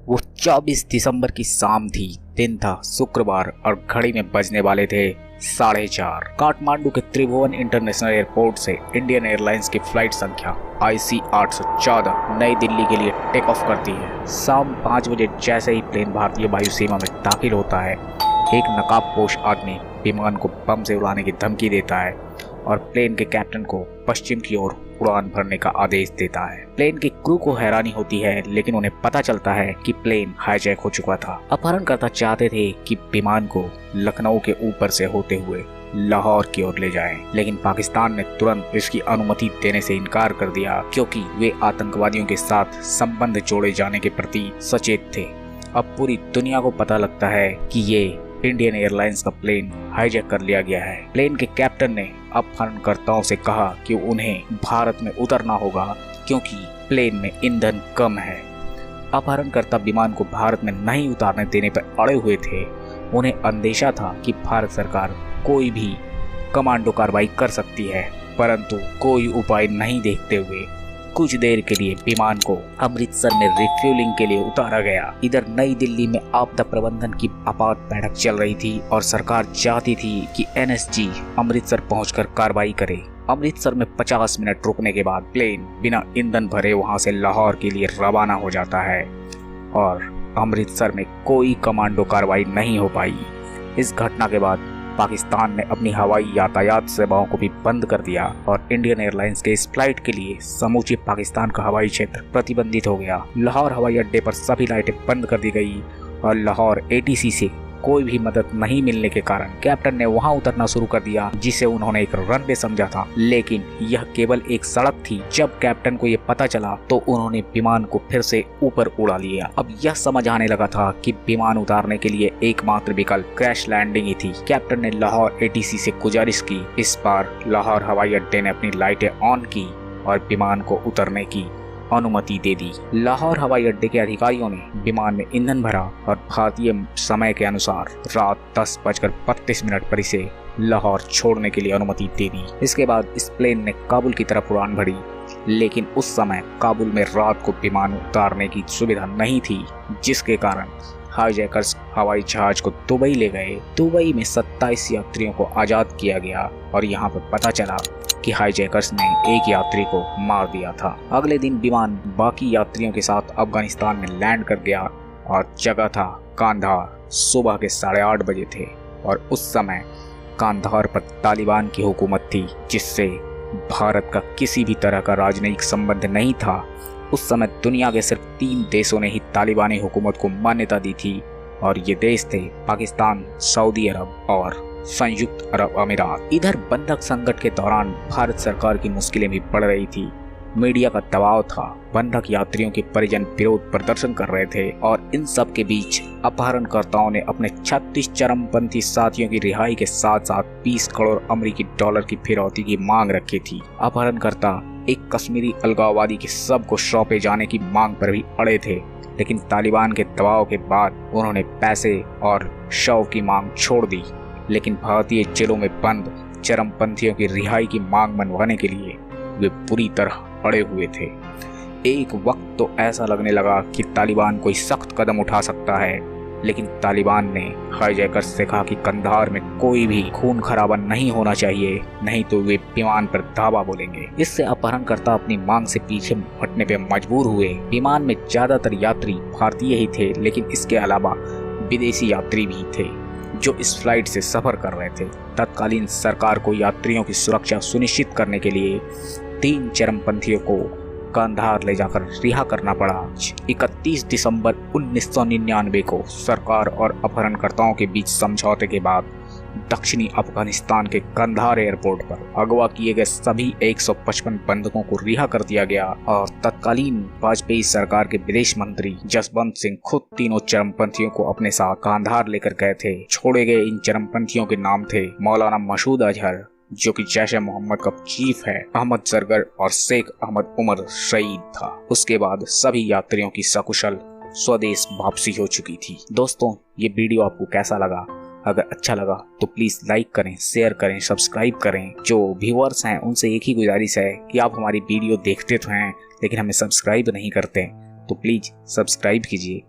वो 24 दिसंबर की शाम थी। दिन था शुक्रवार और घड़ी में बजने वाले थे 4:30। काठमांडू के त्रिभुवन इंटरनेशनल एयरपोर्ट से इंडियन एयरलाइंस की फ्लाइट संख्या IC 814 नई दिल्ली के लिए टेक ऑफ करती है। शाम 5 बजे जैसे ही प्लेन भारतीय वायु सीमा में दाखिल होता है, एक नकाबपोश आदमी विमान को बम से उड़ाने की धमकी देता है और प्लेन के कैप्टन को पश्चिम की ओर उड़ान भरने का आदेश देता है। प्लेन की क्रू को हैरानी होती है, लेकिन उन्हें पता चलता है कि प्लेन हाईजैक हो चुका था। अपहरणकर्ता चाहते थे कि विमान को लखनऊ के ऊपर से होते हुए लाहौर की ओर ले जाएं, लेकिन पाकिस्तान ने तुरंत इसकी अनुमति देने से इनकार कर दिया, क्योंकि वे आतंकवादियों के साथ संबंध जोड़े जाने के प्रति सचेत थे। अब पूरी दुनिया को पता लगता है कि ये इंडियन एयरलाइंस का प्लेन हाईजैक कर लिया गया है। प्लेन के कैप्टन ने अपहरणकर्ताओं से कहा कि उन्हें भारत में उतरना होगा, क्योंकि प्लेन में ईंधन कम है। अपहरणकर्ता विमान को भारत में नहीं उतारने देने पर अड़े हुए थे। उन्हें अंदेशा था कि भारत सरकार कोई भी कमांडो कार्रवाई कर सकती है, परंतु कोई उपाय नहीं देखते हुए कुछ देर के लिए विमान को अमृतसर में रिफ्यूलिंग के लिए उतारा गया। इधर नई दिल्ली में आपदा प्रबंधन की आपात बैठक चल रही थी और सरकार चाहती थी कि NSG अमृतसर पहुंचकर कार्रवाई करे। अमृतसर में 50 मिनट रुकने के बाद प्लेन बिना ईंधन भरे वहां से लाहौर के लिए रवाना हो जाता है और अमृतसर में कोई कमांडो कार्रवाई नहीं हो पाई। इस घटना के बाद पाकिस्तान ने अपनी हवाई यातायात सेवाओं को भी बंद कर दिया और इंडियन एयरलाइंस के इस फ्लाइट के लिए समूचे पाकिस्तान का हवाई क्षेत्र प्रतिबंधित हो गया। लाहौर हवाई अड्डे पर सभी लाइटें बंद कर दी गई और लाहौर ATC से कोई भी मदद नहीं मिलने के कारण कैप्टन ने वहां उतरना शुरू कर दिया, जिसे उन्होंने एक रनवे समझा था, लेकिन यह केवल एक सड़क थी। जब कैप्टन को यह पता चला तो उन्होंने विमान को फिर से ऊपर उड़ा लिया। अब यह समझ आने लगा था कि विमान उतारने के लिए एकमात्र विकल्प क्रैश लैंडिंग ही थी। कैप्टन ने लाहौर ATC से गुजारिश की। इस बार लाहौर हवाई अड्डे ने अपनी लाइटें ऑन की और विमान को उतरने की अनुमति दे दी। लाहौर हवाई अड्डे के अधिकारियों ने विमान में ईंधन भरा और भारतीय समय के अनुसार रात 10:32 पर इसे लाहौर छोड़ने के लिए अनुमति दे दी। इसके बाद इस प्लेन ने काबुल की तरफ उड़ान भरी, लेकिन उस समय काबुल में रात को विमान उतारने की सुविधा नहीं थी, जिसके कारण हाईजैकर्स हवाई जहाज को दुबई ले गए। दुबई में 27 यात्रियों को आजाद किया गया और यहाँ पर पता चला कि हाईजैकर्स ने एक यात्री को मार दिया था। अगले दिन विमान बाकी यात्रियों के साथ अफगानिस्तान में लैंड कर गया और जगह था कांधार। सुबह के 8:30 बजे थे और उस समय कांधार पर तालिबान की हुकूमत थी, जिससे भारत का किसी भी तरह का राजनयिक संबंध नहीं था। उस समय दुनिया के सिर्फ 3 देशों ने ही तालिबानी हुकूमत को मान्यता दी थी और ये देश थे पाकिस्तान, सऊदी अरब और संयुक्त अरब अमीरात। इधर बंधक संकट के दौरान भारत सरकार की मुश्किलें भी बढ़ रही थी। मीडिया का दबाव था। बंधक यात्रियों के परिजन विरोध प्रदर्शन कर रहे थे और इन सब के बीच अपहरणकर्ताओं ने अपने 36 चरमपंथी साथियों की रिहाई के साथ साथ 20 करोड़ अमेरिकी डॉलर की फिरौती की मांग रखी थी। अपहरणकर्ता एक कश्मीरी अलगाववादी के सब को सौंपे जाने की मांग पर भी अड़े थे, लेकिन तालिबान के दबाव के बाद उन्होंने पैसे और शव की मांग छोड़ दी। लेकिन भारतीय जेलों में बंद चरमपंथियों की रिहाई की मांग मनवाने के लिए वे पूरी तरह अड़े हुए थे। एक वक्त तो ऐसा लगने लगा कि तालिबान कोई सख्त कदम उठा सकता है, लेकिन तालिबान ने हाईजैकर्स से कहा कि कंधार में कोई भी खून खराबा नहीं होना चाहिए, नहीं तो वे विमान पर धावा बोलेंगे। इससे अपहरणकर्ता अपनी मांग से पीछे हटने पर मजबूर हुए। विमान में ज्यादातर यात्री भारतीय ही थे, लेकिन इसके अलावा विदेशी यात्री भी थे जो इस फ्लाइट से सफर कर रहे थे। तत्कालीन सरकार को यात्रियों की सुरक्षा सुनिश्चित करने के लिए 3 चरमपंथियों को कांधार ले जाकर रिहा करना पड़ा। 31 दिसंबर 1999 को सरकार और अपहरणकर्ताओं के बीच समझौते के बाद दक्षिणी अफगानिस्तान के कंधार एयरपोर्ट पर अगवा किए गए सभी 155 बंधकों को रिहा कर दिया गया और तत्कालीन वाजपेयी सरकार के विदेश मंत्री जसवंत सिंह खुद तीनों चरमपंथियों को अपने साथ कांधार लेकर गए थे। छोड़े गए इन चरमपंथियों के नाम थे मौलाना मसूद अजहर, जो कि जैश ए मोहम्मद का चीफ है, अहमद जरगर और शेख अहमद उमर शहीद था। उसके बाद सभी यात्रियों की सकुशल स्वदेश वापसी हो चुकी थी। दोस्तों, ये वीडियो आपको कैसा लगा? अगर अच्छा लगा तो प्लीज लाइक करें, शेयर करें, सब्सक्राइब करें। जो व्यूअर्स हैं उनसे एक ही गुजारिश है कि आप हमारी वीडियो देखते तो हैं लेकिन हमें सब्सक्राइब नहीं करते, तो प्लीज सब्सक्राइब कीजिए